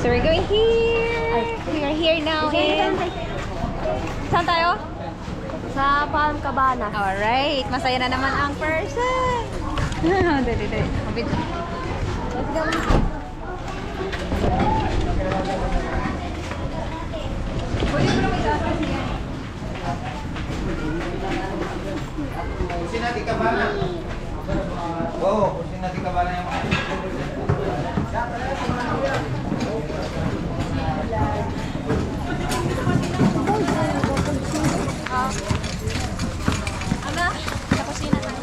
So we're going here. We are here now in... Saan tayo? Sa Palm Cabana. Alright. Masaya na naman ang person. Dali. Kapit. Let's go. Pusin natin kabana. Oo, pusin natin kabana yung mga. Ano? Sa kusina tayo.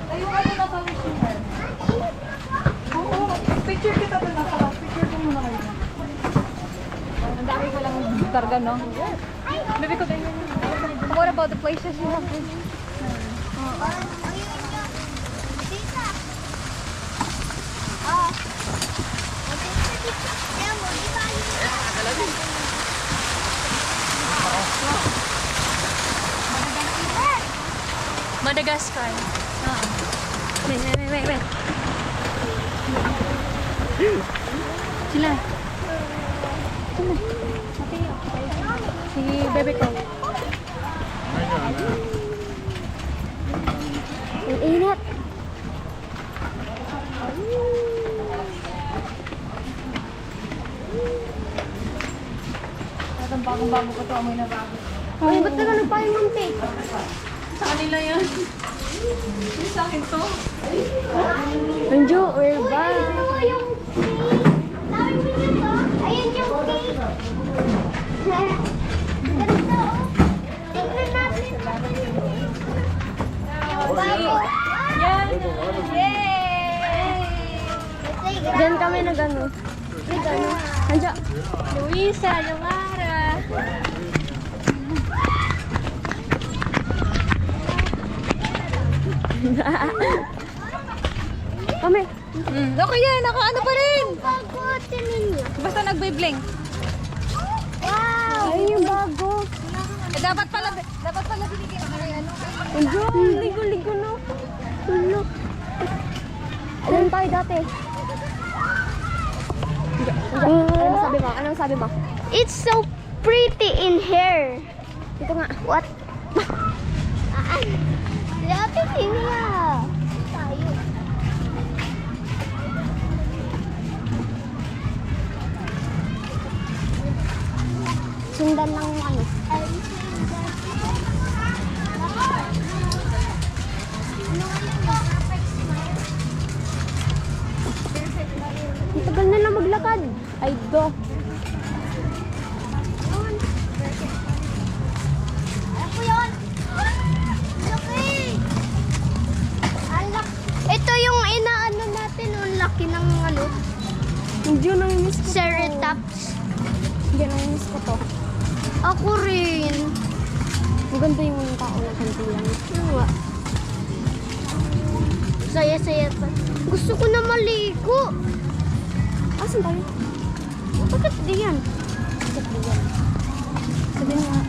Ayun ka na sa kusina. Oo, picture kita doon nasa. Picture ko muna kayo. Ang dami ko lang targa, no? Baby ko din. What about the places you have been? Madagascar. Wait. Sila. Si bebe ko. Ang init. Ang bagong-bago ko to. Amoy na bago. Ay, ba't ka ganun pa yung munti? Sa kanila yan. Yung sa akin to. Anjo, we're back. Yung cake. Dami mo yun to. Ayun yung cake. Ganito, oh. Tignan natin. Yung bago. Yan! Yay! Diyan kami nag-ano. Anjo. Luisa, Lumara. Kami. Okay yan, naka-ano pa rin. Bago, ninyo. Basta nag-blink. Wow! Ayun yung bago. Dapat pala binigyan ka rin. Anjo, ligo-ligo no. Tulog. Alam tayo dati. Anong sabi mo? It's so pretty in here. Ito nga. What? Dati niya. Tayo. Sundan lang yung ano. Ang tagal na lang maglakad. Ay, do. Alam ko yun. Laki. Ito yung inaano natin. Ang laki ng ano. Hindi nang miss ko. Ceratops. Hindi nang miss ko to. Ako rin. Maganda yung mga tao na kanti lang. Ano? Saya-saya pa. Gusto ko na maligo. Asan tayo? Bakit diyan? Bakit ba yan? Sabi nga.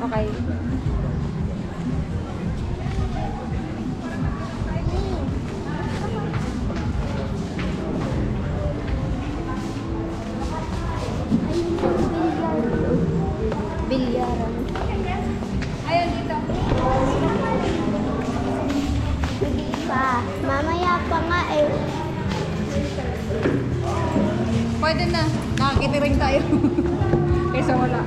Okay. Bilyaran. Ayun dito. Hindi pa. Mamaya pa nga eh. Pwede na. Nakakitiring tayo. Kaysa wala.